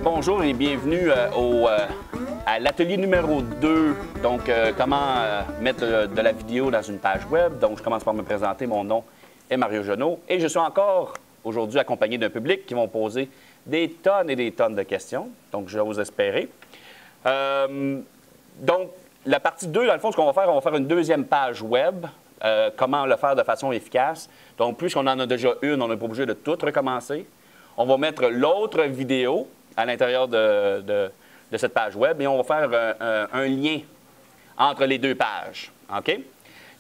Bonjour et bienvenue à l'atelier numéro 2. Donc, comment mettre de la vidéo dans une page web. Donc, je commence par me présenter. Mon nom est Mario Genot et je suis encore aujourd'hui accompagné d'un public qui vont poser des tonnes et des tonnes de questions. Donc, je vais vous espérer. Donc, la partie 2, dans le fond, ce qu'on va faire une deuxième page web. Comment le faire de façon efficace. Donc, puisqu'on en a déjà une, on n'est pas obligé de tout recommencer. On va mettre l'autre vidéo à l'intérieur de cette page web et on va faire un lien entre les deux pages. OK?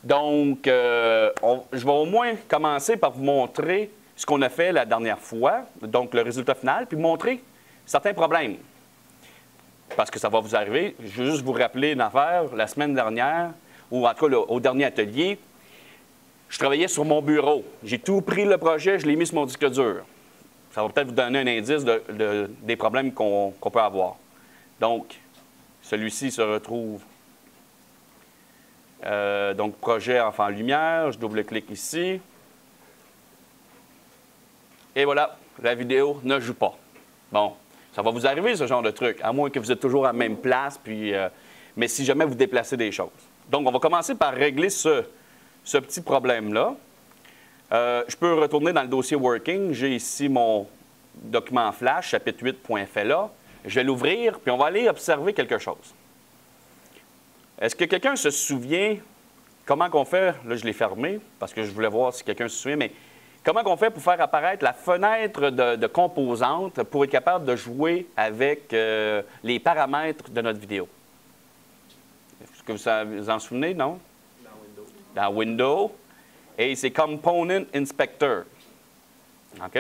Donc, je vais au moins commencer par vous montrer ce qu'on a fait la dernière fois, donc le résultat final, puis vous montrer certains problèmes. Parce que ça va vous arriver. Je veux juste vous rappeler une affaire. La semaine dernière, ou en tout cas au dernier atelier, je travaillais sur mon bureau. J'ai tout pris le projet, je l'ai mis sur mon disque dur. Ça va peut-être vous donner un indice des problèmes qu'on peut avoir. Donc, celui-ci se retrouve. Donc, projet Enfant Lumière. Je double-clique ici. Et voilà, la vidéo ne joue pas. Bon, ça va vous arriver, ce genre de truc, à moins que vous êtes toujours à la même place, mais si jamais vous déplacez des choses. Donc, on va commencer par régler ce petit problème-là. Je peux retourner dans le dossier Working. J'ai ici mon document Flash, chapitre 8.FLA. Je vais l'ouvrir, puis on va aller observer quelque chose. Est-ce que quelqu'un se souvient comment on fait? Là, je l'ai fermé parce que je voulais voir si quelqu'un se souvient, mais comment on fait pour faire apparaître la fenêtre de composantes pour être capable de jouer avec les paramètres de notre vidéo? Est-ce que vous en souvenez, non? Dans Windows. Et c'est Component Inspector. OK?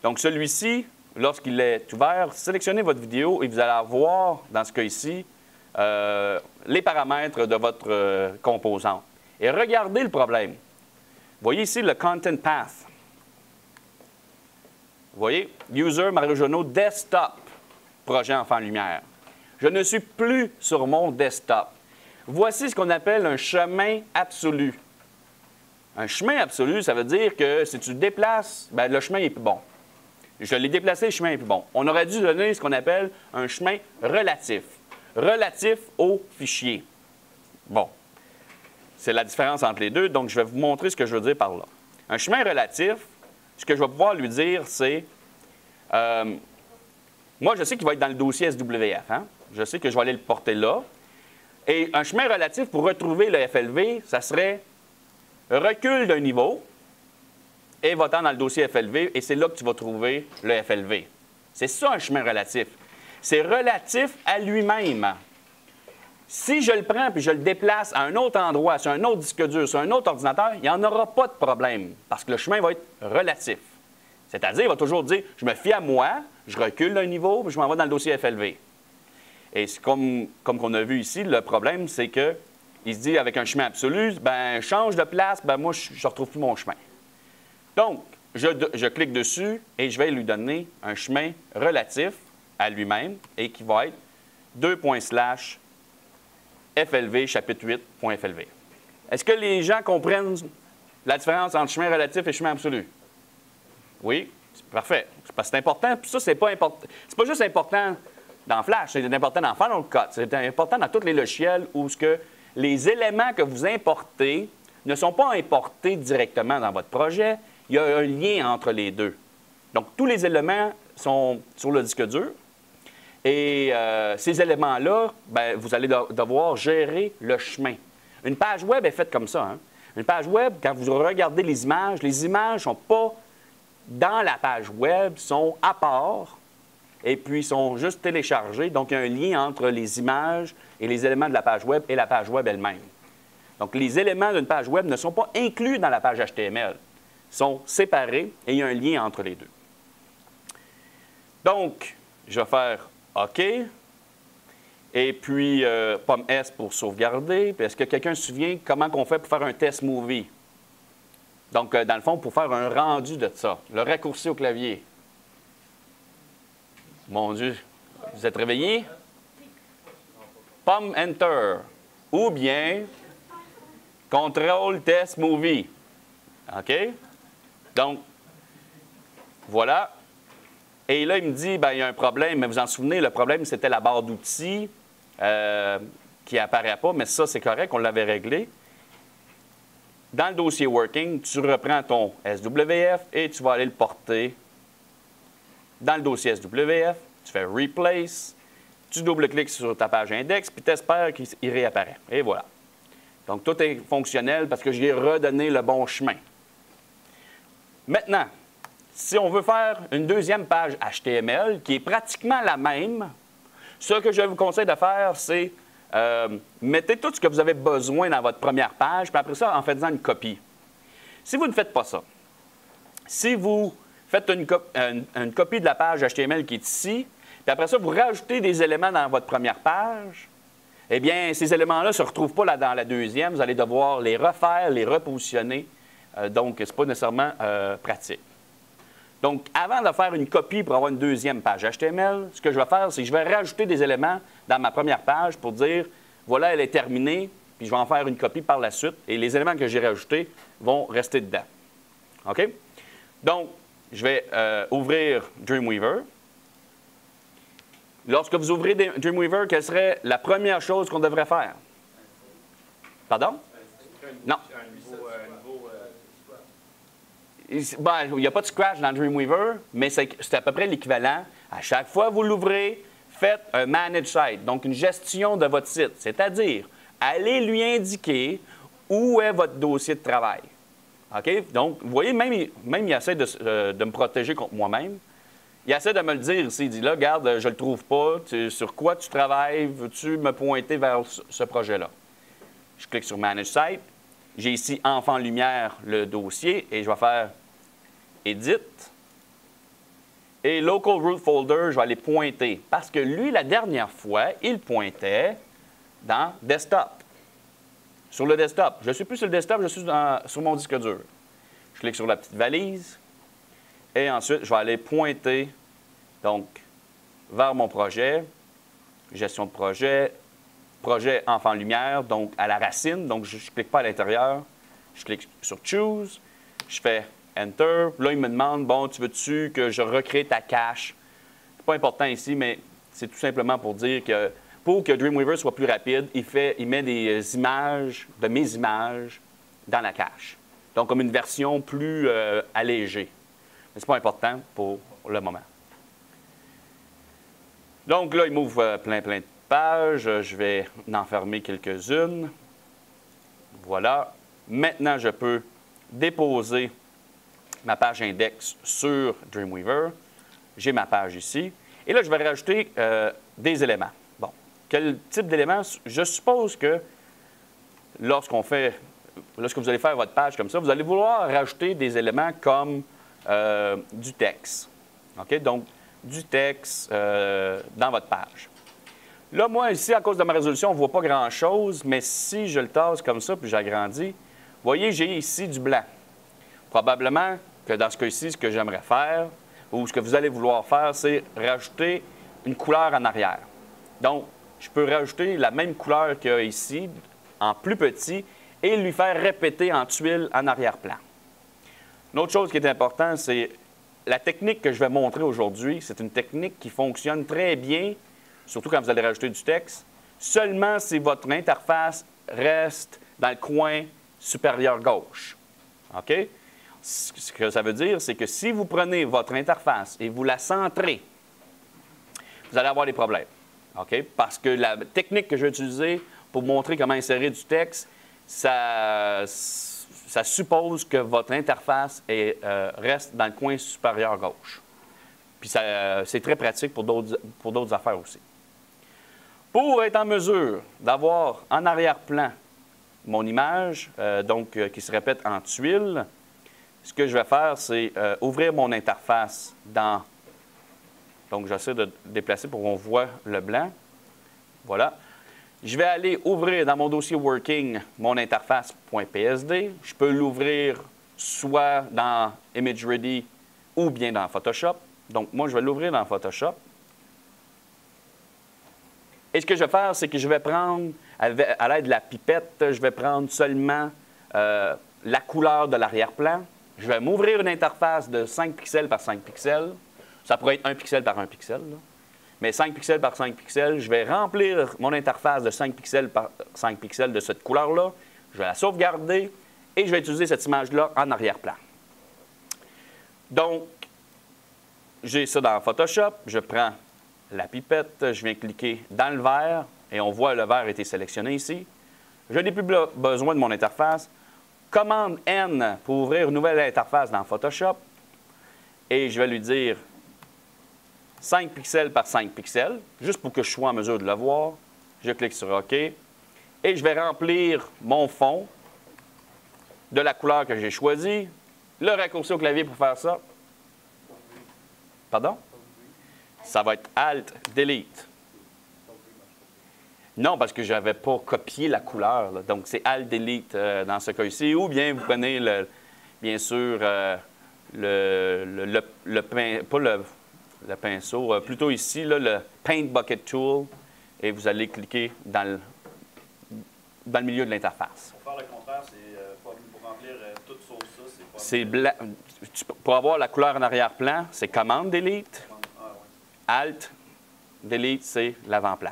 Donc, celui-ci, lorsqu'il est ouvert, sélectionnez votre vidéo et vous allez avoir, dans ce cas ici, les paramètres de votre composante. Et regardez le problème. Vous voyez ici le Content Path. Vous voyez? User Mario Genot Desktop, projet Enfant Lumière. Je ne suis plus sur mon desktop. Voici ce qu'on appelle un chemin absolu. Un chemin absolu, ça veut dire que si tu le déplaces, bien, le chemin est plus bon. Je l'ai déplacé, le chemin est plus bon. On aurait dû donner ce qu'on appelle un chemin relatif. Relatif au fichier. Bon. C'est la différence entre les deux, donc je vais vous montrer ce que je veux dire par là. Un chemin relatif, ce que je vais pouvoir lui dire, c'est... moi, je sais qu'il va être dans le dossier SWF. Hein? Je sais que je vais aller le porter là. Et un chemin relatif, pour retrouver le FLV, ça serait... recule d'un niveau et va-t'en dans le dossier FLV et c'est là que tu vas trouver le FLV. C'est ça un chemin relatif. C'est relatif à lui-même. Si je le prends puis je le déplace à un autre endroit, sur un autre disque dur, sur un autre ordinateur, il n'y en aura pas de problème parce que le chemin va être relatif. C'est-à-dire, il va toujours dire, je me fie à moi, je recule d'un niveau puis je m'en vais dans le dossier FLV. Et comme on a vu ici, le problème, c'est que il se dit, avec un chemin absolu, ben change de place, ben moi, je ne retrouve plus mon chemin. Donc, je clique dessus et je vais lui donner un chemin relatif à lui-même et qui va être 2./FLV, chapitre 8.FLV. Est-ce que les gens comprennent la différence entre chemin relatif et chemin absolu? Oui? C'est parfait. Parce que c'est important. Puis ça, c'est pas juste important dans Flash, c'est important dans Final Cut. C'est important dans tous les logiciels où les éléments que vous importez ne sont pas importés directement dans votre projet. Il y a un lien entre les deux. Donc, tous les éléments sont sur le disque dur. Et ces éléments-là, bien, vous allez devoir gérer le chemin. Une page web est faite comme ça. Hein? Une page web, quand vous regardez les images ne sont pas dans la page web, sont à part et puis sont juste téléchargées. Donc, il y a un lien entre les images et les éléments de la page web et la page web elle-même. Donc, les éléments d'une page web ne sont pas inclus dans la page HTML. Ils sont séparés et il y a un lien entre les deux. Donc, je vais faire OK. Et puis, pomme S pour sauvegarder. Puis, est-ce que quelqu'un se souvient comment on fait pour faire un test movie? Donc, dans le fond, pour faire un rendu de ça, le raccourci au clavier. Mon Dieu, vous êtes réveillés? Pomme Enter. Ou bien Control Test Movie. OK? Donc, voilà. Et là, il me dit, ben, il y a un problème. Mais vous en souvenez, le problème, c'était la barre d'outils qui n'apparaît pas. Mais ça, c'est correct, on l'avait réglé. Dans le dossier Working, tu reprends ton SWF et tu vas aller le porter dans le dossier SWF. Tu fais Replace. Tu double-cliques sur ta page index, puis tu espères qu'il réapparaît. Et voilà. Donc, tout est fonctionnel parce que j'ai redonné le bon chemin. Maintenant, si on veut faire une deuxième page HTML qui est pratiquement la même, ce que je vous conseille de faire, c'est mettez tout ce que vous avez besoin dans votre première page, puis après ça, en faites-en une copie. Si vous ne faites pas ça, si vous faites une copie de la page HTML qui est ici, puis après ça, vous rajoutez des éléments dans votre première page, eh bien, ces éléments-là ne se retrouvent pas là dans la deuxième. Vous allez devoir les refaire, les repositionner. Donc, ce n'est pas nécessairement pratique. Donc, avant de faire une copie pour avoir une deuxième page HTML, ce que je vais faire, c'est que je vais rajouter des éléments dans ma première page pour dire, voilà, elle est terminée, puis je vais en faire une copie par la suite, et les éléments que j'ai rajoutés vont rester dedans. OK? Donc, je vais ouvrir Dreamweaver. Lorsque vous ouvrez Dreamweaver, quelle serait la première chose qu'on devrait faire? Pardon? Non. Ben, il n'y a pas de scratch dans Dreamweaver, mais c'est à peu près l'équivalent. À chaque fois que vous l'ouvrez, faites un Manage Site, donc une gestion de votre site. C'est-à-dire, allez lui indiquer où est votre dossier de travail. OK? Donc, vous voyez, même il essaie de me protéger contre moi-même. Il essaie de me le dire ici. Il dit, là, regarde, je ne le trouve pas. Sur quoi tu travailles? Veux-tu me pointer vers ce projet-là? Je clique sur Manage Site. J'ai ici Enfant Lumière, le dossier, et je vais faire Edit. Et Local Root Folder, je vais aller pointer. Parce que lui, la dernière fois, il pointait dans Desktop. Sur le desktop. Je ne suis plus sur le desktop, je suis sur mon disque dur. Je clique sur la petite valise. Et ensuite, je vais aller pointer donc, vers mon projet, gestion de projet, projet Enfant Lumière, donc à la racine. Donc, je ne clique pas à l'intérieur. Je clique sur Choose. Je fais Enter. Là, il me demande, bon, tu veux-tu que je recrée ta cache? C'est pas important ici, mais c'est tout simplement pour dire que pour que Dreamweaver soit plus rapide, il met des images, de mes images, dans la cache. Donc, comme une version plus allégée. Mais ce n'est pas important pour le moment. Donc là, il m'ouvre plein de pages. Je vais en fermer quelques-unes. Voilà. Maintenant, je peux déposer ma page index sur Dreamweaver. J'ai ma page ici. Et là, je vais rajouter des éléments. Bon. Quel type d'éléments? Je suppose que lorsque vous allez faire votre page comme ça, vous allez vouloir rajouter des éléments comme du texte. OK? Donc, du texte dans votre page. Là, moi, ici, à cause de ma résolution, on ne voit pas grand-chose, mais si je le tasse comme ça, puis j'agrandis, vous voyez, j'ai ici du blanc. Probablement que dans ce cas-ci, ce que j'aimerais faire, ou ce que vous allez vouloir faire, c'est rajouter une couleur en arrière. Donc, je peux rajouter la même couleur qu'il y a ici, en plus petit, et lui faire répéter en tuile en arrière-plan. Une autre chose qui est importante, c'est la technique que je vais montrer aujourd'hui. C'est une technique qui fonctionne très bien, surtout quand vous allez rajouter du texte, seulement si votre interface reste dans le coin supérieur gauche. OK? Ce que ça veut dire, c'est que si vous prenez votre interface et vous la centrez, vous allez avoir des problèmes. OK? Parce que la technique que je vais utiliser pour montrer comment insérer du texte, ça suppose que votre interface reste dans le coin supérieur gauche. Puis c'est très pratique pour d'autres affaires aussi. Pour être en mesure d'avoir en arrière-plan mon image, qui se répète en tuile, ce que je vais faire, c'est ouvrir mon interface dans... Donc, j'essaie de déplacer pour qu'on voit le blanc. Voilà. Je vais aller ouvrir dans mon dossier Working mon interface.psd. Je peux l'ouvrir soit dans ImageReady ou bien dans Photoshop. Donc, moi, je vais l'ouvrir dans Photoshop. Et ce que je vais faire, c'est que je vais prendre, à l'aide de la pipette, je vais prendre seulement la couleur de l'arrière-plan. Je vais m'ouvrir une interface de 5 pixels par 5 pixels. Ça pourrait être 1 pixel par 1 pixel, là. Mais 5 pixels par 5 pixels, je vais remplir mon interface de 5 pixels par 5 pixels de cette couleur-là. Je vais la sauvegarder et je vais utiliser cette image-là en arrière-plan. Donc, j'ai ça dans Photoshop. Je prends la pipette, je viens cliquer dans le vert et on voit le vert a été sélectionné ici. Je n'ai plus besoin de mon interface. Commande N pour ouvrir une nouvelle interface dans Photoshop. Et je vais lui dire 5 pixels par 5 pixels, juste pour que je sois en mesure de le voir. Je clique sur OK. Et je vais remplir mon fond de la couleur que j'ai choisie. Le raccourci au clavier pour faire ça. Pardon? Ça va être Alt, Delete. Non, parce que je n'avais pas copié la couleur, là. Donc, c'est Alt, Delete dans ce cas-ci. Ou bien, vous prenez, bien sûr, le pinceau, plutôt ici, là, le Paint Bucket Tool, et vous allez cliquer dans le milieu de l'interface. Pour faire le contraire, c'est pour remplir tout sauf ça, c'est pas... C'est blanc. Pour avoir la couleur en arrière-plan, c'est Commande Delete. Ah, ouais. Alt, Delete, c'est l'avant-plan.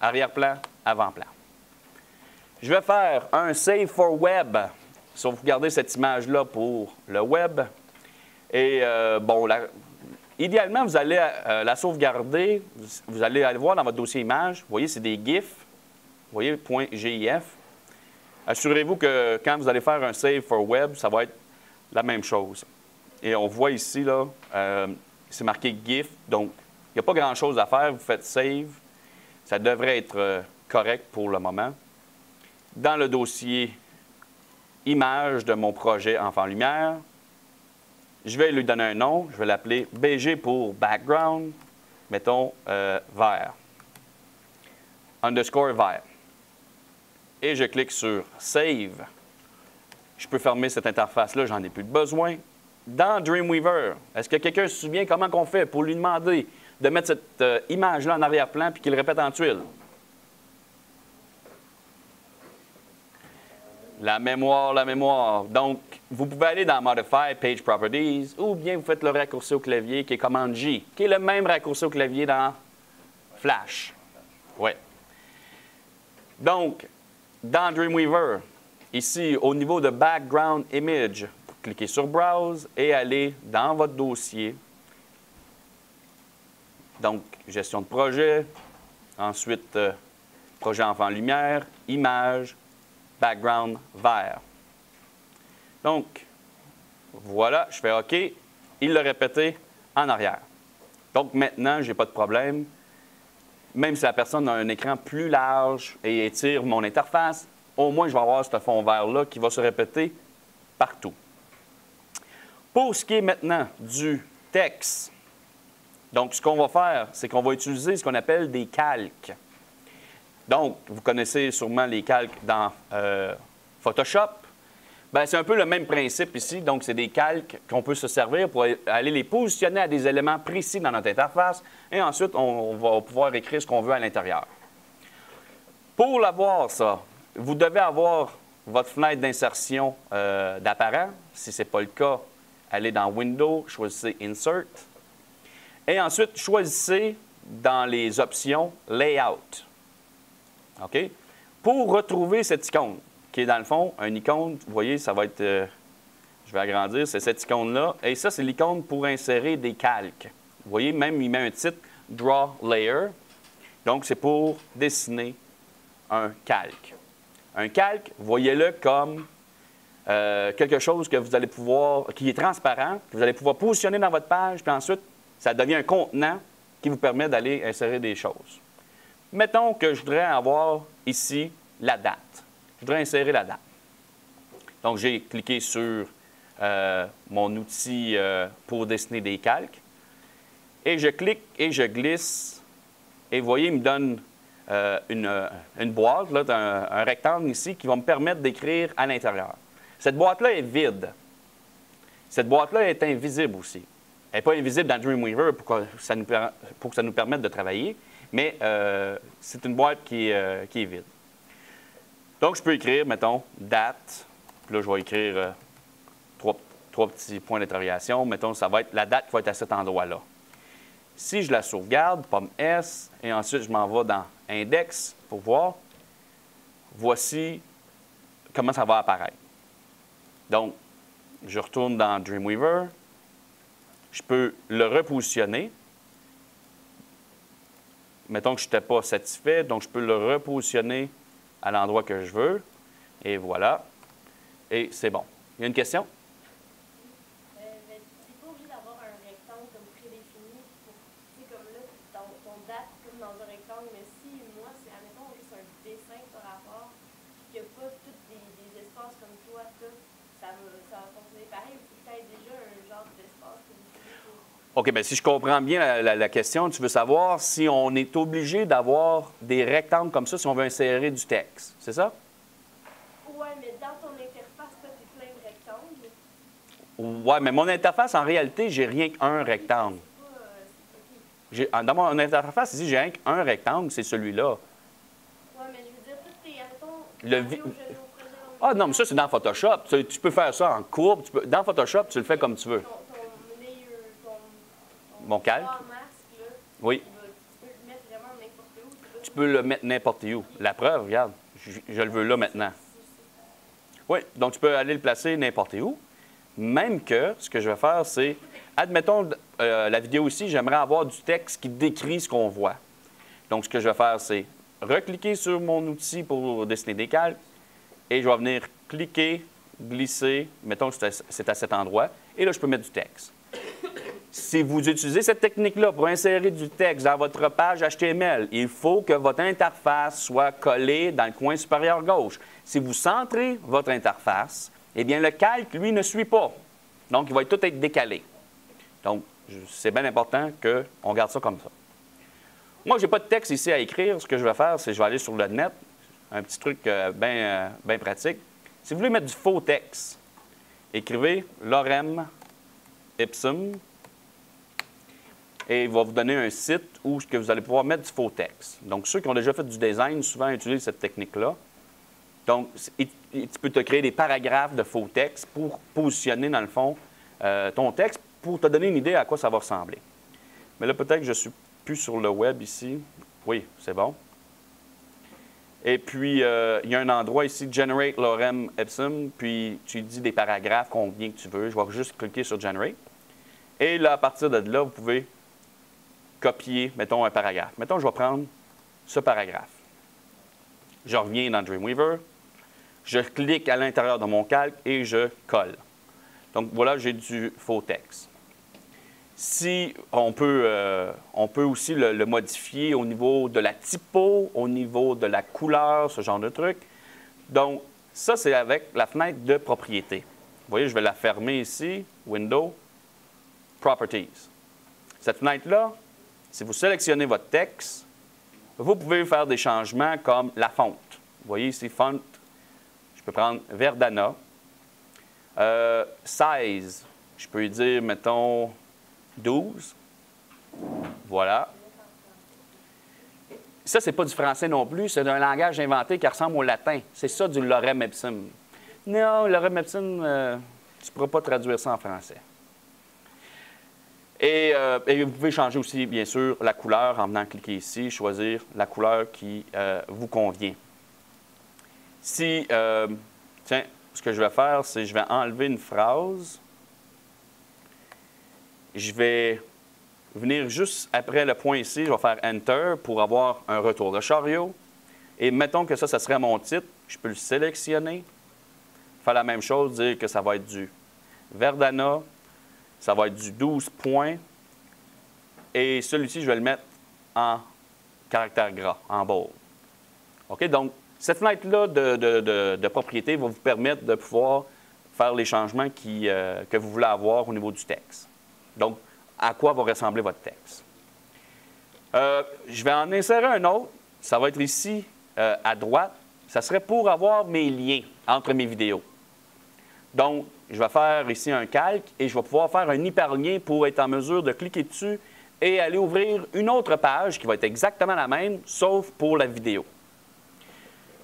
Arrière-plan, avant-plan. Je vais faire un Save for Web. Sauvegarder cette image-là pour le web. Et bon, idéalement, vous allez la sauvegarder. Vous allez aller voir dans votre dossier image. Vous voyez, c'est des GIFs. Vous voyez, .gif. Assurez-vous que quand vous allez faire un Save for Web, ça va être la même chose. Et on voit ici, là, c'est marqué GIF. Donc, il n'y a pas grand-chose à faire. Vous faites Save. Ça devrait être correct pour le moment. Dans le dossier image de mon projet Enfant Lumière, je vais lui donner un nom. Je vais l'appeler BG pour background. Mettons vert. Underscore vert. Et je clique sur Save. Je peux fermer cette interface-là, j'en ai plus de besoin. Dans Dreamweaver, est-ce que quelqu'un se souvient comment on fait pour lui demander de mettre cette image-là en arrière-plan puis qu'il répète en tuile? La mémoire, la mémoire. Donc, vous pouvez aller dans Modify, Page Properties, ou bien vous faites le raccourci au clavier qui est commande J, qui est le même raccourci au clavier dans Flash. Oui. Donc, dans Dreamweaver, ici, au niveau de Background Image, cliquez sur Browse et allez dans votre dossier. Donc, gestion de projet, ensuite, projet Enfant Lumière, image, background vert. Donc, voilà, je fais OK. Il l'a répété en arrière. Donc, maintenant, je n'ai pas de problème. Même si la personne a un écran plus large et étire mon interface, au moins, je vais avoir ce fond vert-là qui va se répéter partout. Pour ce qui est maintenant du texte, donc, ce qu'on va faire, c'est qu'on va utiliser ce qu'on appelle des calques. Donc, vous connaissez sûrement les calques dans Photoshop. Bien, c'est un peu le même principe ici. Donc, c'est des calques qu'on peut se servir pour aller les positionner à des éléments précis dans notre interface. Et ensuite, on va pouvoir écrire ce qu'on veut à l'intérieur. Pour l'avoir, ça, vous devez avoir votre fenêtre d'insertion d'apparent. Si ce n'est pas le cas, allez dans Windows, choisissez Insert. Et ensuite, choisissez dans les options Layout. OK? Pour retrouver cette icône, qui est dans le fond, une icône, vous voyez, ça va être, je vais agrandir, c'est cette icône-là. Et ça, c'est l'icône pour insérer des calques. Vous voyez, même, il met un titre Draw Layer. Donc, c'est pour dessiner un calque. Un calque, voyez-le comme quelque chose que vous allez pouvoir, qui est transparent, que vous allez pouvoir positionner dans votre page, puis ensuite, ça devient un contenant qui vous permet d'aller insérer des choses. Mettons que je voudrais avoir ici la date. Je voudrais insérer la date. Donc, j'ai cliqué sur mon outil pour dessiner des calques. Et je clique et je glisse. Et vous voyez, il me donne une boîte, là, un rectangle ici, qui va me permettre d'écrire à l'intérieur. Cette boîte-là est vide. Cette boîte-là est invisible aussi. Elle n'est pas invisible dans Dreamweaver pour que ça nous permette de travailler, mais c'est une boîte qui est vide. Donc, je peux écrire, mettons, date. Puis là, je vais écrire trois petits points d'interrogation. Mettons, ça va être la date qui va être à cet endroit-là. Si je la sauvegarde, pomme S, et ensuite je m'en vais dans Index pour voir, voici comment ça va apparaître. Donc, je retourne dans Dreamweaver. Je peux le repositionner. Mettons que je n'étais pas satisfait, donc je peux le repositionner à l'endroit que je veux. Et voilà. Et c'est bon. Il y a une question? Mais tu n'es pas obligé d'avoir un rectangle comme prédéfini. Tu sais, comme là, ton date comme dans un rectangle. Mais si, moi, c'est, admettons, juste un dessin par rapport, qu'il n'y a pas tous des espaces comme toi, ça va fonctionner pareil. Il faut que tu aies déjà un genre d'espace prédéfini pour... OK, bien, si je comprends bien la question, tu veux savoir si on est obligé d'avoir des rectangles comme ça si on veut insérer du texte. C'est ça? Oui, mais dans ton interface, toi, tu es plein de rectangles. Oui, mais mon interface, en réalité, j'ai rien qu'un rectangle. C'est pas... Dans mon interface, ici, j'ai rien qu'un rectangle, c'est celui-là. Oui, mais je veux dire, toutes tes... Admettons, Le Ah non, mais ça, c'est dans Photoshop. Tu peux faire ça en courbe. Dans Photoshop, tu le fais comme tu veux. Ton layer, Mon calque? masque, là, Oui. tu peux le mettre vraiment n'importe où. Tu peux le mettre n'importe où. La preuve, regarde, je le veux là maintenant. Oui, donc tu peux aller le placer n'importe où. Même que, ce que je vais faire, c'est, admettons, la vidéo ici, j'aimerais avoir du texte qui décrit ce qu'on voit. Donc, ce que je vais faire, c'est recliquer sur mon outil pour dessiner des calques et je vais venir cliquer, glisser, mettons que c'est à cet endroit, et là, je peux mettre du texte. Si vous utilisez cette technique-là pour insérer du texte dans votre page HTML, il faut que votre interface soit collée dans le coin supérieur gauche. Si vous centrez votre interface, eh bien, le calque, lui, ne suit pas. Donc, il va tout être décalé. Donc, c'est bien important qu'on garde ça comme ça. Moi, je n'ai pas de texte ici à écrire. Ce que je vais faire, c'est que je vais aller sur le net. Un petit truc bien pratique. Si vous voulez mettre du faux texte, écrivez lorem ipsum et il va vous donner un site où vous allez pouvoir mettre du faux texte. Donc, ceux qui ont déjà fait du design, souvent utilisent cette technique-là. Donc, tu peux te créer des paragraphes de faux texte pour positionner, dans le fond, ton texte pour te donner une idée à quoi ça va ressembler. Mais là, peut-être que je ne suis plus sur le web ici. Oui, c'est bon. Et puis, il y a un endroit ici, Generate Lorem Ipsum, puis tu dis des paragraphes, combien que tu veux. Je vais juste cliquer sur Generate. Et là, à partir de là, vous pouvez copier, mettons, un paragraphe. Mettons, je vais prendre ce paragraphe. Je reviens dans Dreamweaver. Je clique à l'intérieur de mon calque et je colle. Donc, voilà, j'ai du faux texte. Si on peut aussi le modifier au niveau de la typo, au niveau de la couleur, ce genre de truc. Donc, ça, c'est avec la fenêtre de propriété. Vous voyez, je vais la fermer ici, Window, Properties. Cette fenêtre-là, si vous sélectionnez votre texte, vous pouvez faire des changements comme la fonte. Vous voyez ici, font, je peux prendre Verdana. Size, je peux lui dire, mettons, 12. Voilà. Ça, ce n'est pas du français non plus, c'est un langage inventé qui ressemble au latin. C'est ça du lorem ipsum. Non, lorem ipsum, tu ne pourras pas traduire ça en français. Et vous pouvez changer aussi, bien sûr, la couleur en venant cliquer ici, choisir la couleur qui vous convient. Si, tiens, ce que je vais faire, c'est que je vais enlever une phrase. Je vais venir juste après le point ici, je vais faire Enter pour avoir un retour de chariot. Et mettons que ça serait mon titre. Je peux le sélectionner, faire la même chose, dire que ça va être du Verdana, ça va être du 12 points. Et celui-ci, je vais le mettre en caractère gras, en bold. OK? Donc, cette fenêtre-là de propriété va vous permettre de pouvoir faire les changements que vous voulez avoir au niveau du texte. Donc, à quoi va ressembler votre texte. Je vais en insérer un autre. Ça va être ici, à droite. Ça serait pour avoir mes liens entre mes vidéos. Donc, je vais faire ici un calque et je vais pouvoir faire un hyperlien pour être en mesure de cliquer dessus et aller ouvrir une autre page qui va être exactement la même, sauf pour la vidéo.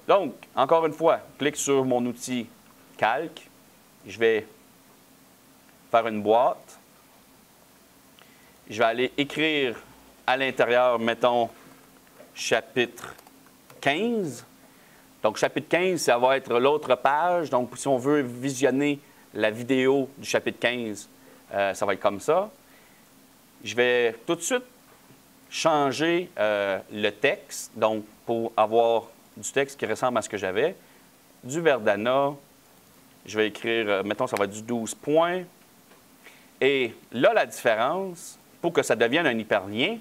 Donc, encore une fois, clique sur mon outil calque. Je vais faire une boîte. Je vais aller écrire à l'intérieur, mettons, chapitre 15. Donc, chapitre 15, ça va être l'autre page. Donc, si on veut visionner la vidéo du chapitre 15, ça va être comme ça. Je vais tout de suite changer le texte, donc pour avoir du texte qui ressemble à ce que j'avais. Du Verdana, je vais écrire, mettons, ça va être du 12 points. Et là, la différence, pour que ça devienne un hyperlien,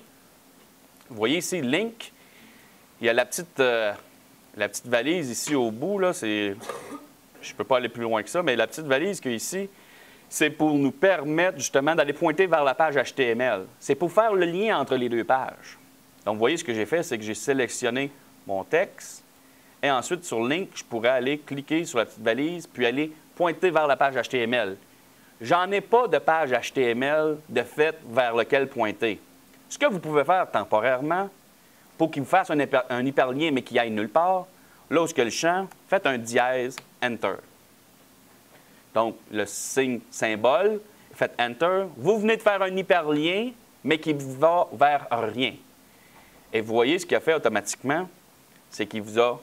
vous voyez ici, link, il y a la petite valise ici au bout, là, je ne peux pas aller plus loin que ça, mais la petite valise qu'il y a ici, c'est pour nous permettre justement d'aller pointer vers la page HTML. C'est pour faire le lien entre les deux pages. Donc, vous voyez, ce que j'ai fait, c'est que j'ai sélectionné mon texte et ensuite, sur Link, je pourrais aller cliquer sur la petite valise puis aller pointer vers la page HTML. J'en ai pas de page HTML de fait vers lequel pointer. Ce que vous pouvez faire temporairement, pour qu'il vous fasse un hyperlien mais qu'il aille nulle part, là où est le champ, faites un dièse, Enter. Donc, le symbole, faites Enter. Vous venez de faire un hyperlien, mais qui va vers rien. Et vous voyez ce qu'il a fait automatiquement, c'est qu'il vous a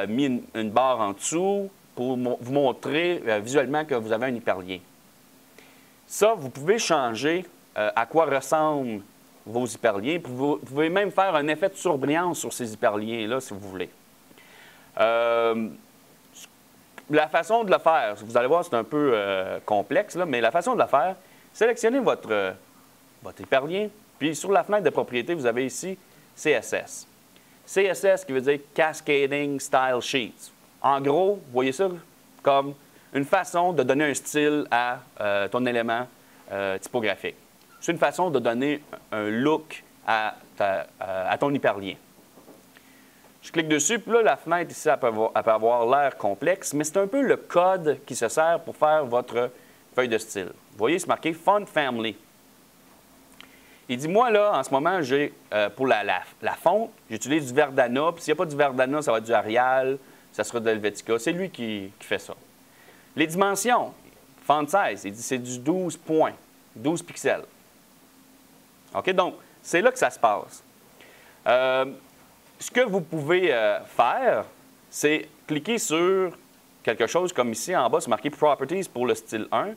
mis une barre en dessous pour vous montrer visuellement que vous avez un hyperlien. Ça, vous pouvez changer à quoi ressemblent vos hyperliens. Vous pouvez même faire un effet de surbrillance sur ces hyperliens-là, si vous voulez. La façon de le faire, vous allez voir, c'est un peu complexe, là, mais la façon de le faire, sélectionnez votre hyperlien, puis sur la fenêtre de propriété, vous avez ici CSS. CSS qui veut dire Cascading Style Sheets. En gros, vous voyez ça comme une façon de donner un style à ton élément typographique. C'est une façon de donner un look à ton hyperlien. Je clique dessus, puis là, la fenêtre ici, elle peut avoir l'air complexe, mais c'est un peu le code qui se sert pour faire votre feuille de style. Vous voyez, c'est marqué Font Family. Il dit, moi, là, en ce moment, j'ai pour la fonte, j'utilise du Verdana, puis s'il n'y a pas du Verdana, ça va être du Arial, ça sera de Helvetica. C'est lui qui fait ça. Les dimensions, font size, il dit c'est du 12 points, 12 pixels. OK? Donc, c'est là que ça se passe. Ce que vous pouvez faire, c'est cliquer sur quelque chose comme ici en bas, c'est marqué Properties pour le style 1.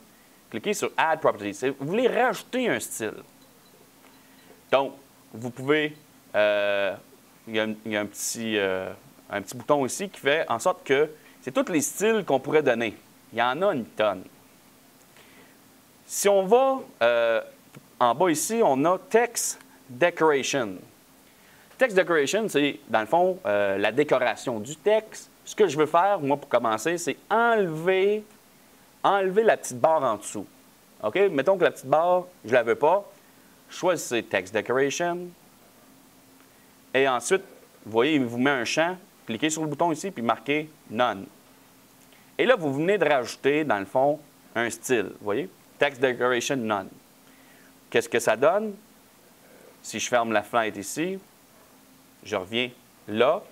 Cliquez sur Add Properties. Vous voulez rajouter un style. Donc, vous pouvez, il y a un petit bouton ici qui fait en sorte que c'est tous les styles qu'on pourrait donner. Il y en a une tonne. Si on va en bas ici, on a Text Decoration. Text Decoration, c'est, dans le fond, la décoration du texte. Ce que je veux faire, moi, pour commencer, c'est enlever la petite barre en dessous. OK? Mettons que la petite barre, je ne la veux pas. Choisissez Text Decoration. Et ensuite, vous voyez, il vous met un champ. Cliquez sur le bouton ici, puis marquez None. Et là, vous venez de rajouter, dans le fond, un style. Vous voyez? Text Decoration None. Qu'est-ce que ça donne? Si je ferme la fenêtre ici, je reviens là.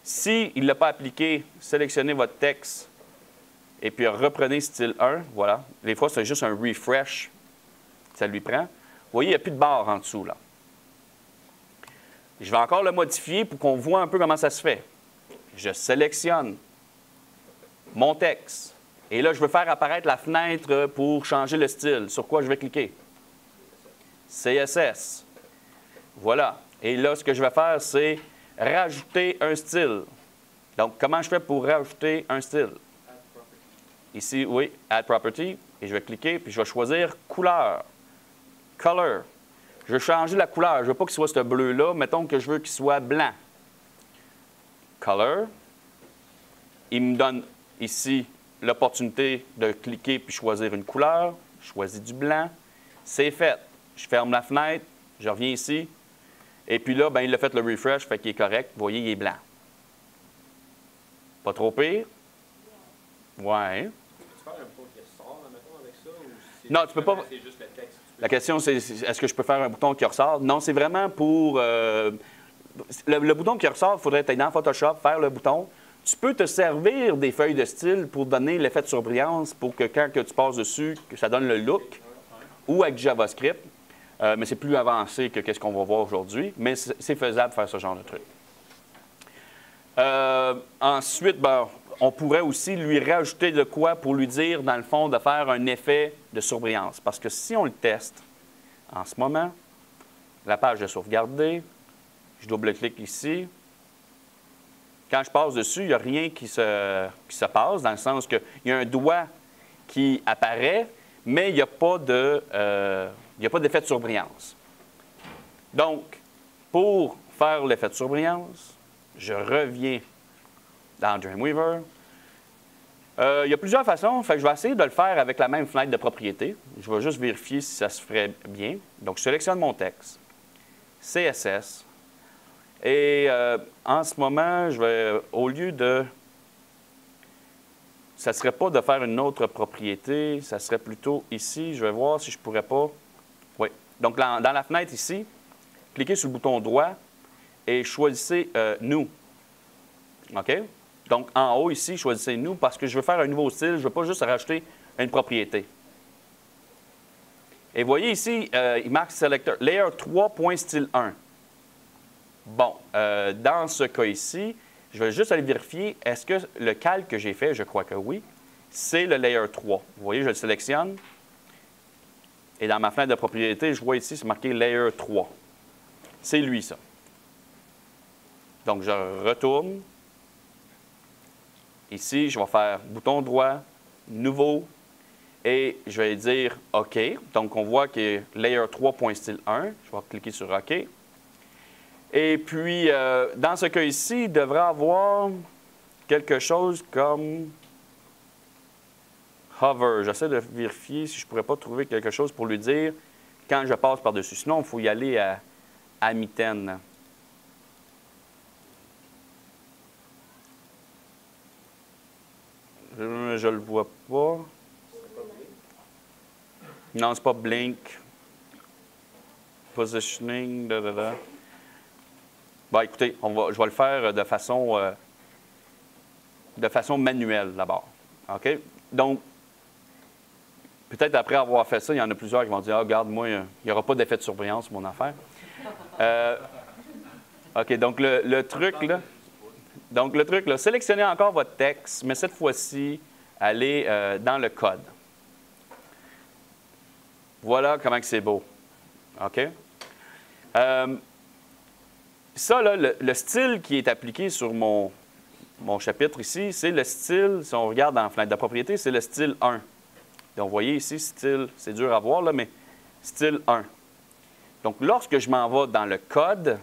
S'il ne l'a pas appliqué, sélectionnez votre texte et puis reprenez style 1. Voilà. Des fois, c'est juste un refresh. Ça lui prend. Vous voyez, il n'y a plus de barre en dessous, là. Je vais encore le modifier pour qu'on voit un peu comment ça se fait. Je sélectionne mon texte. Et là, je veux faire apparaître la fenêtre pour changer le style. Sur quoi je vais cliquer? CSS. Voilà. Et là, ce que je vais faire, c'est rajouter un style. Donc, comment je fais pour rajouter un style? Ici, oui, Add Property. Et je vais cliquer, puis je vais choisir Couleur. Color. Je vais changer la couleur. Je ne veux pas qu'il soit ce bleu-là. Mettons que je veux qu'il soit blanc. Color. Il me donne ici l'opportunité de cliquer puis choisir une couleur. Je choisis du blanc. C'est fait. Je ferme la fenêtre. Je reviens ici. Et puis là, ben, il a fait le refresh, fait qu'il est correct. Vous voyez, il est blanc. Pas trop pire? Ouais. Tu peux faire un pot de sort, mettons, Non, tu peux pas. C'est juste le texte. La question, c'est est-ce que je peux faire un bouton qui ressort? Non, c'est vraiment pour... le bouton qui ressort, il faudrait être dans Photoshop, faire le bouton. Tu peux te servir des feuilles de style pour donner l'effet de surbrillance pour que quand que tu passes dessus, que ça donne le look, ou avec JavaScript. Mais c'est plus avancé que ce qu'on va voir aujourd'hui. Mais c'est faisable de faire ce genre de truc. Ensuite, ben, on pourrait aussi lui rajouter de quoi pour lui dire, dans le fond, de faire un effet de surbrillance. Parce que si on le teste en ce moment, la page est sauvegardée, je double-clique ici. Quand je passe dessus, il n'y a rien qui se passe, dans le sens qu'il y a un doigt qui apparaît, mais il n'y a pas d'effet de surbrillance. Donc, pour faire l'effet de surbrillance, je reviens dans Dreamweaver. Il y a plusieurs façons, fait que je vais essayer de le faire avec la même fenêtre de propriété. Je vais juste vérifier si ça se ferait bien. Donc, je sélectionne mon texte, CSS, et en ce moment, je vais, au lieu de... Ça ne serait pas de faire une autre propriété, ça serait plutôt ici. Je vais voir si je ne pourrais pas... Oui. Donc, dans la fenêtre ici, cliquez sur le bouton droit et choisissez New. OK? Donc, en haut ici, choisissez New parce que je veux faire un nouveau style. Je ne veux pas juste rajouter une propriété. Et vous voyez ici, il marque Selector Layer 3.style1. Bon, dans ce cas ici, je vais juste aller vérifier, est-ce que le calque que j'ai fait, je crois que oui, c'est le Layer 3. Vous voyez, je le sélectionne. Et dans ma fenêtre de propriété, je vois ici, c'est marqué Layer 3. C'est lui, ça. Donc, je retourne. Ici, je vais faire bouton droit, nouveau, et je vais dire OK. Donc, on voit que Layer 3.style1. Je vais cliquer sur OK. Et puis, dans ce cas ici, il devrait avoir quelque chose comme hover. J'essaie de vérifier si je ne pourrais pas trouver quelque chose pour lui dire quand je passe par-dessus. Sinon, il faut y aller à mitaine. Je ne le vois pas. Non, c'est pas blink. Positioning, Bon, écoutez, je vais le faire de façon manuelle d'abord. OK? Donc, peut-être après avoir fait ça, il y en a plusieurs qui vont dire « Ah, regarde, moi, il n'y aura pas d'effet de surbrillance sur mon affaire. » OK, donc le truc, là, sélectionnez encore votre texte, mais cette fois-ci, allez dans le code. Voilà comment c'est beau. OK? Ça, là, le style qui est appliqué sur mon chapitre ici, c'est le style, si on regarde dans la fenêtre de propriété, c'est le style 1. Donc, vous voyez ici, style, c'est dur à voir, là, mais style 1. Donc, lorsque je m'en vais dans le code,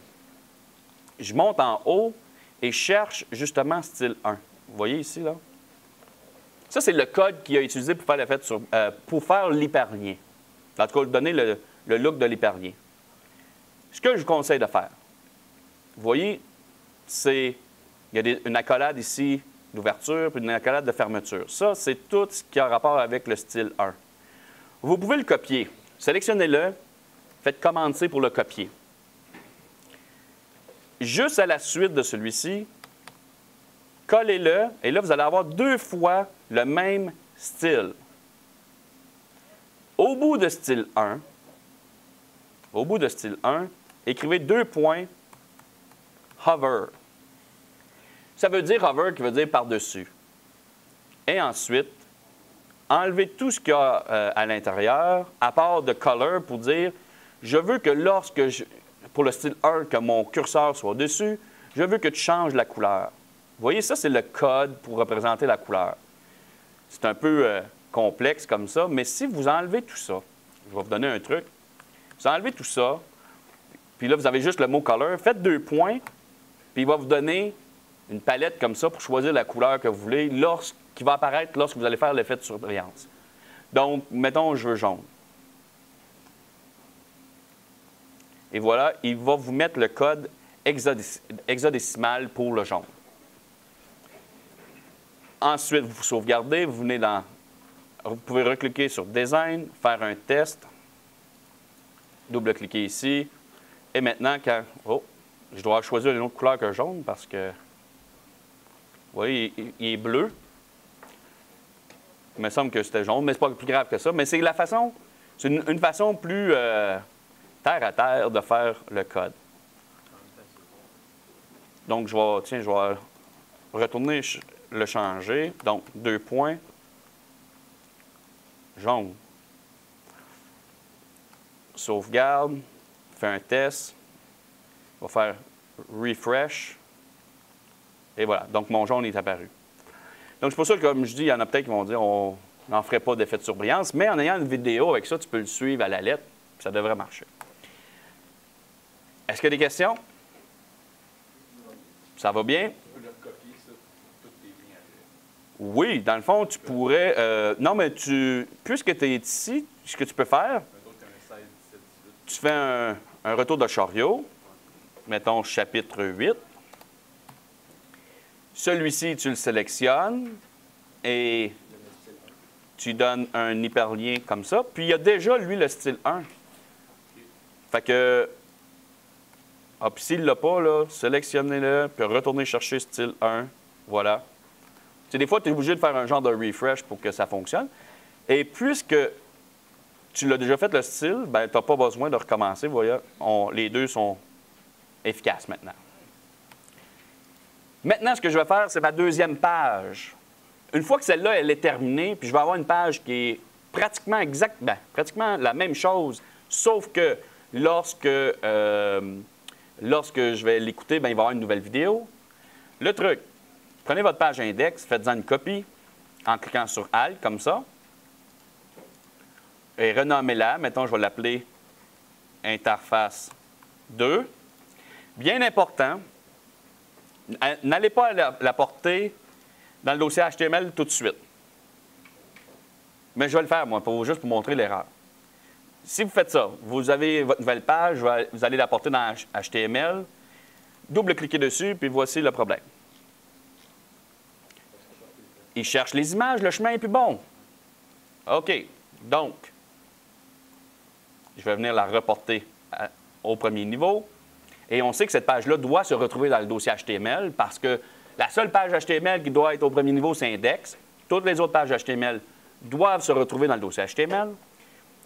je monte en haut et cherche justement style 1. Vous voyez ici, là? Ça, c'est le code qui a utilisé pour faire l'effet pour faire l'hyperlien. En tout cas, donner le look de l'hyperlien. Ce que je vous conseille de faire, vous voyez, il y a une accolade ici d'ouverture puis une accolade de fermeture. Ça, c'est tout ce qui a rapport avec le style 1. Vous pouvez le copier. Sélectionnez-le, faites Command-C pour le copier. Juste à la suite de celui-ci, collez-le, et là, vous allez avoir 2 fois le même style. Au bout de style 1, écrivez 2 points hover. Ça veut dire hover qui veut dire par-dessus. Et ensuite, enlevez tout ce qu'il y a à l'intérieur, à part de color, pour dire, je veux que pour le style 1, que mon curseur soit dessus, je veux que tu changes la couleur. Vous voyez, ça, c'est le code pour représenter la couleur. C'est un peu complexe comme ça, mais si vous enlevez tout ça, je vais vous donner un truc, vous enlevez tout ça, puis là, vous avez juste le mot color, faites 2 points, puis il va vous donner une palette comme ça pour choisir la couleur que vous voulez, qui va apparaître lorsque vous allez faire l'effet de surbrillance. Donc, mettons, je veux jaune. Et voilà, il va vous mettre le code hexadécimal pour le jaune. Ensuite, vous sauvegardez, vous venez dans vous pouvez recliquer sur Design, faire un test, double-cliquer ici. Et maintenant, quand... Oh, je dois choisir une autre couleur que jaune parce que... Vous voyez, il est bleu. Il me semble que c'était jaune, mais ce n'est pas plus grave que ça. Mais c'est la façon... C'est une façon plus terre à terre de faire le code. Donc, je vais retourner le changer. Donc, 2 points. Jaune. Sauvegarde. Fais un test. On va faire refresh. Et voilà. Donc, mon jaune est apparu. Donc, c'est pour ça que, comme je dis, il y en a peut-être qui vont dire on n'en ferait pas d'effet de surbrillance. Mais en ayant une vidéo avec ça, tu peux le suivre à la lettre. Ça devrait marcher. Est-ce qu'il y a des questions? Ça va bien? Tu peux le recopier, ça, toutes tes lignes après. Oui, dans le fond, tu pourrais... non, mais puisque tu es ici, ce que tu peux faire, tu fais un retour de chariot, mettons chapitre 8. Celui-ci, tu le sélectionnes et tu donnes un hyperlien comme ça. Puis il y a déjà, lui, le style 1. Fait que... Ah, puis s'il ne l'a pas, là, sélectionnez-le, puis retournez chercher style 1. Voilà. C'est des fois, tu es obligé de faire un genre de refresh pour que ça fonctionne. Et puisque tu l'as déjà fait le style, ben, tu n'as pas besoin de recommencer. Vous voyez, les deux sont efficaces maintenant. Maintenant, ce que je vais faire, c'est ma deuxième page. Une fois que celle-là, elle est terminée, puis je vais avoir une page qui est pratiquement pratiquement la même chose, sauf que lorsque je vais l'écouter, ben, il va y avoir une nouvelle vidéo. Le truc, prenez votre page index, faites-en une copie en cliquant sur Alt, comme ça, et renommez-la. Mettons, je vais l'appeler Interface 2. Bien important, n'allez pas la porter dans le dossier HTML tout de suite. Mais je vais le faire, moi, juste pour montrer l'erreur. Si vous faites ça, vous avez votre nouvelle page, vous allez la porter dans HTML, double-cliquez dessus, puis voici le problème. Il cherche les images, le chemin est plus bon. OK. Donc, je vais venir la reporter au premier niveau. Et on sait que cette page-là doit se retrouver dans le dossier HTML parce que la seule page HTML qui doit être au premier niveau, c'est index. Toutes les autres pages HTML doivent se retrouver dans le dossier HTML.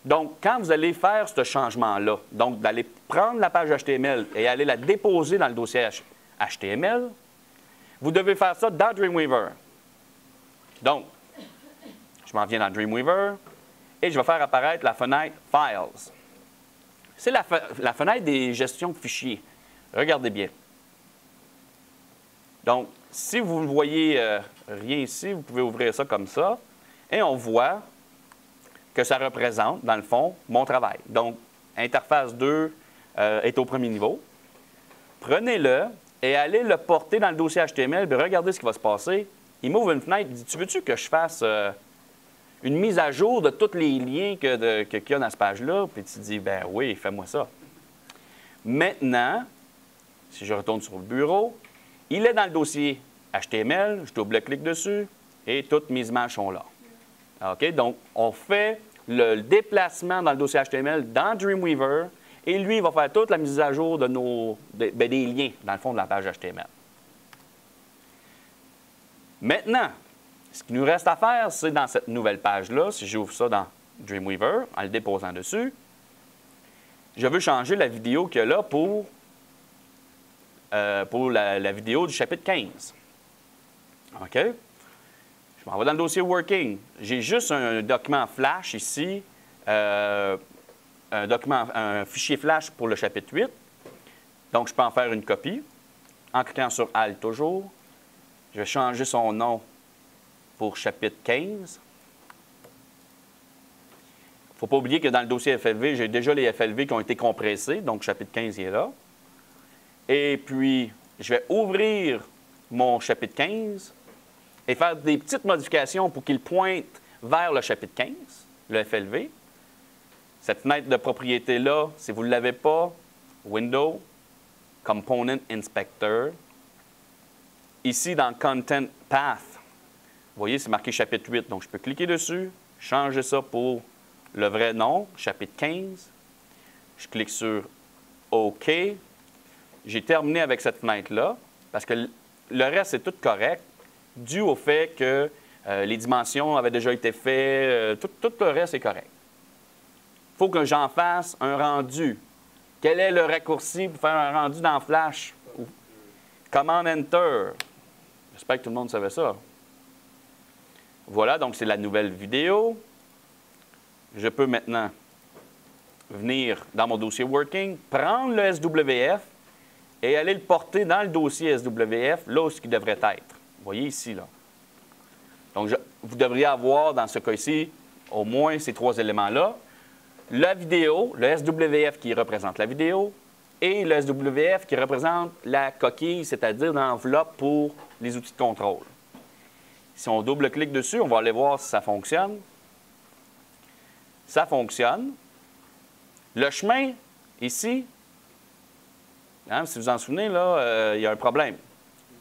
Donc, quand vous allez faire ce changement-là, donc d'aller prendre la page HTML et aller la déposer dans le dossier HTML, vous devez faire ça dans Dreamweaver. Donc, je m'en viens dans Dreamweaver et je vais faire apparaître la fenêtre Files. C'est la fenêtre des gestions de fichiers. Regardez bien. Donc, si vous ne voyez rien ici, vous pouvez ouvrir ça comme ça et on voit que ça représente, dans le fond, mon travail. Donc, Interface 2 est au premier niveau. Prenez-le et allez le porter dans le dossier HTML, puis regardez ce qui va se passer. Il m'ouvre une fenêtre, il dit « Tu veux-tu que je fasse une mise à jour de tous les liens qu'il y a dans cette page-là? » Puis tu dis « Ben oui, fais-moi ça. » Maintenant, si je retourne sur le bureau, il est dans le dossier HTML, je double-clique dessus et toutes mes images sont là. OK? Donc, on fait le déplacement dans le dossier HTML dans Dreamweaver et lui, il va faire toute la mise à jour de des liens dans le fond de la page HTML. Maintenant, ce qu'il nous reste à faire, c'est dans cette nouvelle page-là, si j'ouvre ça dans Dreamweaver, en le déposant dessus, je veux changer la vidéo qu'il y a là pour la vidéo du chapitre 15. OK? Je m'en vais dans le dossier Working. J'ai juste un document Flash ici, un fichier Flash pour le chapitre 8. Donc, je peux en faire une copie en cliquant sur Alt toujours. Je vais changer son nom pour chapitre 15. Il ne faut pas oublier que dans le dossier FLV, j'ai déjà les FLV qui ont été compressés. Donc, chapitre 15 est là. Et puis, je vais ouvrir mon chapitre 15 et faire des petites modifications pour qu'il pointe vers le chapitre 15, le FLV. Cette fenêtre de propriété-là, si vous ne l'avez pas, Window, Component Inspector. Ici, dans Content Path, vous voyez, c'est marqué chapitre 8. Donc, je peux cliquer dessus, changer ça pour le vrai nom, chapitre 15. Je clique sur OK. J'ai terminé avec cette fenêtre-là parce que le reste, c'est tout correct, dû au fait que les dimensions avaient déjà été faites, tout le reste est correct. Il faut que j'en fasse un rendu. Quel est le raccourci pour faire un rendu dans Flash? Command Enter. J'espère que tout le monde savait ça. Voilà, donc c'est la nouvelle vidéo. Je peux maintenant venir dans mon dossier Working, prendre le SWF et aller le porter dans le dossier SWF, là où il devrait être. Vous voyez ici, là. Donc, vous devriez avoir, dans ce cas-ci, au moins ces trois éléments-là. La vidéo, le SWF qui représente la vidéo, et le SWF qui représente la coquille, c'est-à-dire l'enveloppe pour les outils de contrôle. Si on double-clique dessus, on va aller voir si ça fonctionne. Ça fonctionne. Le chemin, ici, hein, si vous vous en souvenez, là, il y a un problème.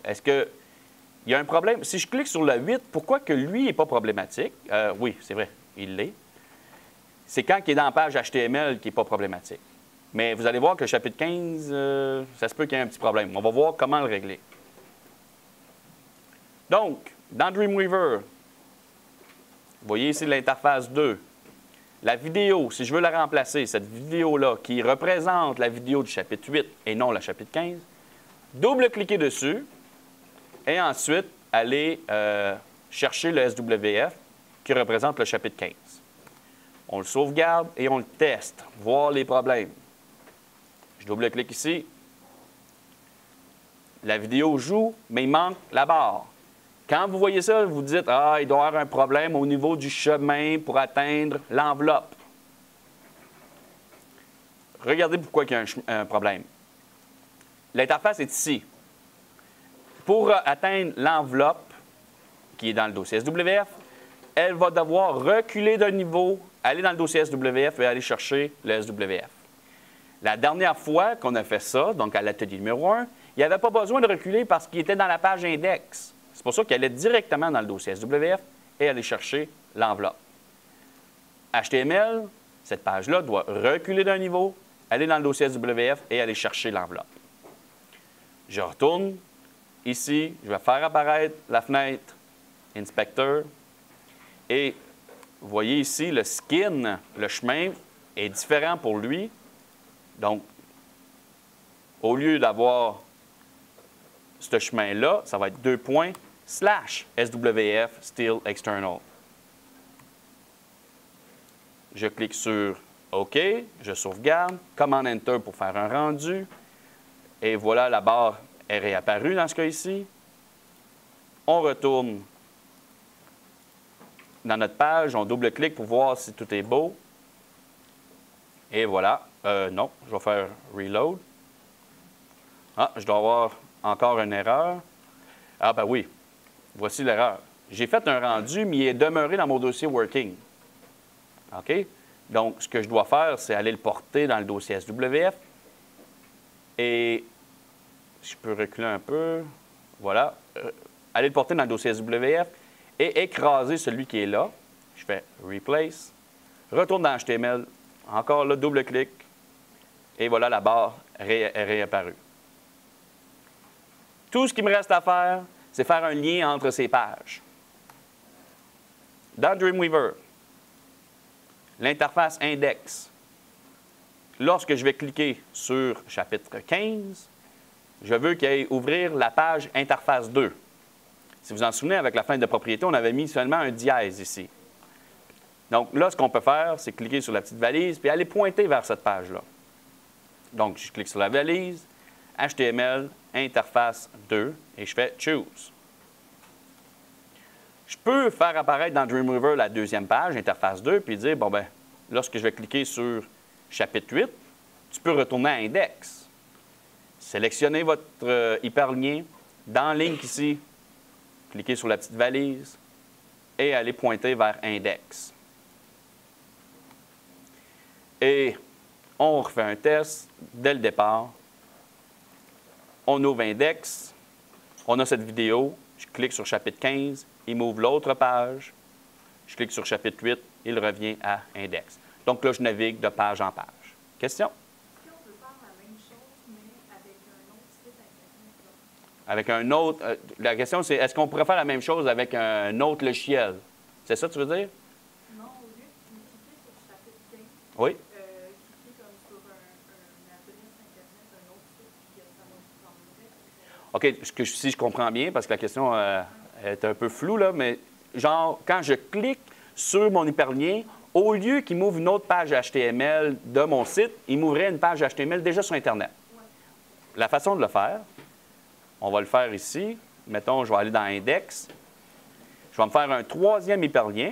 Est-ce que il y a un problème? Si je clique sur le 8, pourquoi que lui n'est pas problématique? Oui, c'est vrai, il l'est. C'est quand il est dans la page HTML qui n'est pas problématique. Mais vous allez voir que le chapitre 15, ça se peut qu'il y ait un petit problème. On va voir comment le régler. Donc, dans Dreamweaver, vous voyez ici l'interface 2. La vidéo, si je veux la remplacer, cette vidéo-là, qui représente la vidéo du chapitre 8 et non le chapitre 15, double-cliquez dessus et ensuite aller chercher le SWF qui représente le chapitre 15. On le sauvegarde et on le teste, voir les problèmes. Je double-clique ici. La vidéo joue, mais il manque la barre. Quand vous voyez ça, vous dites « Ah, il doit y avoir un problème au niveau du chemin pour atteindre l'enveloppe. » Regardez pourquoi il y a un problème. L'interface est ici. Pour atteindre l'enveloppe qui est dans le dossier SWF, elle va devoir reculer d'un niveau, aller dans le dossier SWF et aller chercher le SWF. La dernière fois qu'on a fait ça, donc à l'atelier numéro 1, il n'y avait pas besoin de reculer parce qu'il était dans la page index. C'est pour ça qu'il allait directement dans le dossier SWF et aller chercher l'enveloppe. HTML, cette page-là doit reculer d'un niveau, aller dans le dossier SWF et aller chercher l'enveloppe. Je retourne ici, je vais faire apparaître la fenêtre Inspector et vous voyez ici le skin, le chemin est différent pour lui. Donc, au lieu d'avoir ce chemin-là, ça va être 2./SWF Still External. Je clique sur OK, je sauvegarde, Command Enter pour faire un rendu. Et voilà, la barre est réapparue dans ce cas-ci. On retourne dans notre page, on double-clique pour voir si tout est beau. Et voilà. Non, je vais faire Reload. Ah, je dois avoir encore une erreur. Ah, ben oui, voici l'erreur. J'ai fait un rendu, mais il est demeuré dans mon dossier Working. OK? Donc, ce que je dois faire, c'est aller le porter dans le dossier SWF. Et si je peux reculer un peu, voilà. Aller le porter dans le dossier SWF et écraser celui qui est là. Je fais Replace. Retourne dans HTML. Encore là, double-clic. Et voilà, la barre est réapparue. Tout ce qui me reste à faire, c'est faire un lien entre ces pages. Dans Dreamweaver, l'interface index, lorsque je vais cliquer sur chapitre 15, je veux qu'il aille ouvrir la page interface 2. Si vous vous en souvenez, avec la fenêtre de propriété, on avait mis seulement un dièse ici. Donc là, ce qu'on peut faire, c'est cliquer sur la petite valise puis aller pointer vers cette page-là. Donc, je clique sur la valise, HTML, interface 2, et je fais Choose. Je peux faire apparaître dans Dreamweaver la deuxième page, interface 2, puis dire, bon, ben, lorsque je vais cliquer sur chapitre 8, tu peux retourner à Index. Sélectionnez votre hyperlien dans Link ici, cliquez sur la petite valise et allez pointer vers Index. Et on refait un test dès le départ. On ouvre Index. On a cette vidéo. Je clique sur chapitre 15. Il m'ouvre l'autre page. Je clique sur chapitre 8, il revient à index. Donc là, je navigue de page en page. Question? Est-ce qu'on peut faire la même chose, mais avec un autre site Internet? Avec un autre. La question, c'est est-ce qu'on pourrait faire la même chose avec un autre logiciel? C'est ça que tu veux dire? Non, au lieu de cliquer sur chapitre 15, Oui. cliquer comme sur un atelier Internet, un autre site, puis ça va vous prendre. OK, si je comprends bien, parce que la question est un peu floue, là, mais genre, quand je clique sur mon hyperlien, au lieu qu'il m'ouvre une autre page HTML de mon site, il m'ouvrait une page HTML déjà sur Internet. Ouais. La façon de le faire, on va le faire ici. Mettons, je vais aller dans Index. Je vais me faire un troisième hyperlien.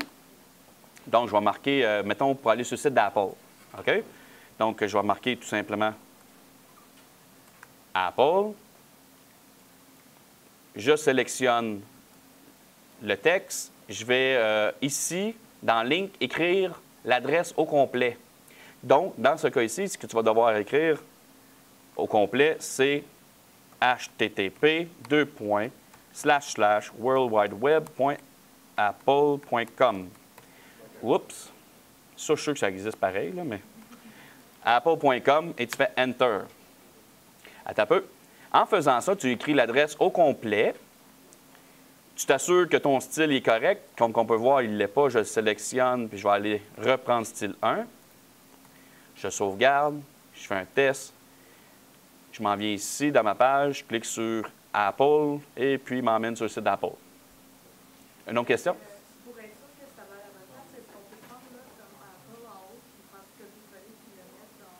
Donc, je vais marquer, mettons, pour aller sur le site d'Apple. OK? Donc, je vais marquer tout simplement Apple. Je sélectionne le texte. Je vais ici, dans Link, écrire l'adresse au complet. Donc, dans ce cas ici, ce que tu vas devoir écrire au complet, c'est http://worldwideweb.apple.com. Oups! Ça, je suis sûr que ça existe pareil, là, mais... apple.com et tu fais Enter. Attends un peu. En faisant ça, tu écris l'adresse au complet. Tu t'assures que ton style est correct. Comme on peut voir, il ne l'est pas. Je le sélectionne, puis je vais aller reprendre style 1. Je sauvegarde, je fais un test. Je m'en viens ici dans ma page, je clique sur Apple et puis il m'emmène sur le site d'Apple. Une autre question? Pour être sûr que ça va à la bonne place, est-ce qu'on peut prendre là, comme Apple en haut, puis faire ce copier-coller, puis le mettre dans...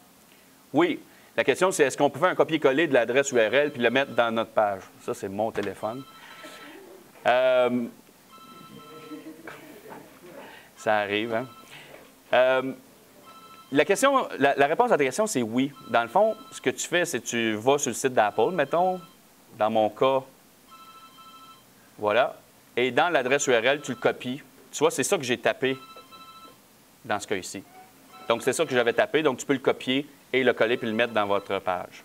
Oui. La question, c'est est-ce qu'on peut faire un copier-coller de l'adresse URL puis le mettre dans notre page? Ça, c'est mon téléphone. Ça arrive, hein? La réponse à ta question, c'est oui. Dans le fond, ce que tu fais, c'est que tu vas sur le site d'Apple, mettons, dans mon cas, voilà, et dans l'adresse URL, tu le copies. Tu vois, c'est ça que j'ai tapé dans ce cas ici. Donc, c'est ça que j'avais tapé, donc tu peux le copier et le coller puis le mettre dans votre page.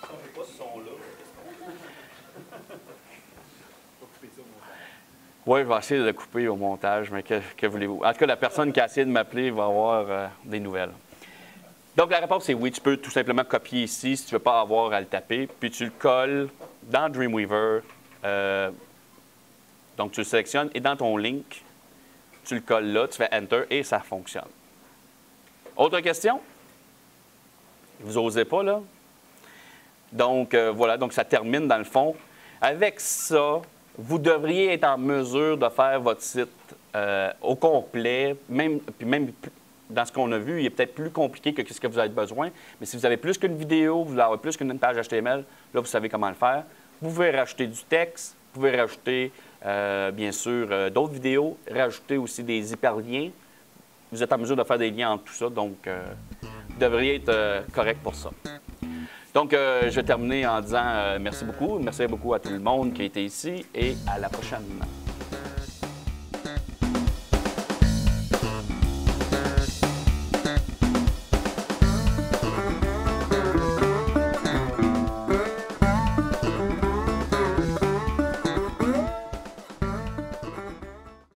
Si on ne fait pas ce son-là, Oui, je vais essayer de le couper au montage, mais que voulez-vous? En tout cas, la personne qui a essayé de m'appeler va avoir des nouvelles. Donc, la réponse, c'est oui. Tu peux tout simplement copier ici si tu ne veux pas avoir à le taper, puis tu le colles dans Dreamweaver. Donc, tu le sélectionnes et dans ton link, tu le colles là, tu fais Enter et ça fonctionne. Autre question? Vous n'osez pas, là? Donc, voilà. Donc, ça termine dans le fond. Avec ça, vous devriez être en mesure de faire votre site au complet, même dans ce qu'on a vu, il est peut-être plus compliqué que ce que vous avez besoin, mais si vous avez plus qu'une vidéo, vous avez plus qu'une page HTML, là, vous savez comment le faire. Vous pouvez rajouter du texte, vous pouvez rajouter, bien sûr, d'autres vidéos, rajouter aussi des hyperliens. Vous êtes en mesure de faire des liens entre tout ça, donc vous devriez être correct pour ça. Donc, je vais terminer en disant merci beaucoup. Merci beaucoup à tout le monde qui a été ici et à la prochaine.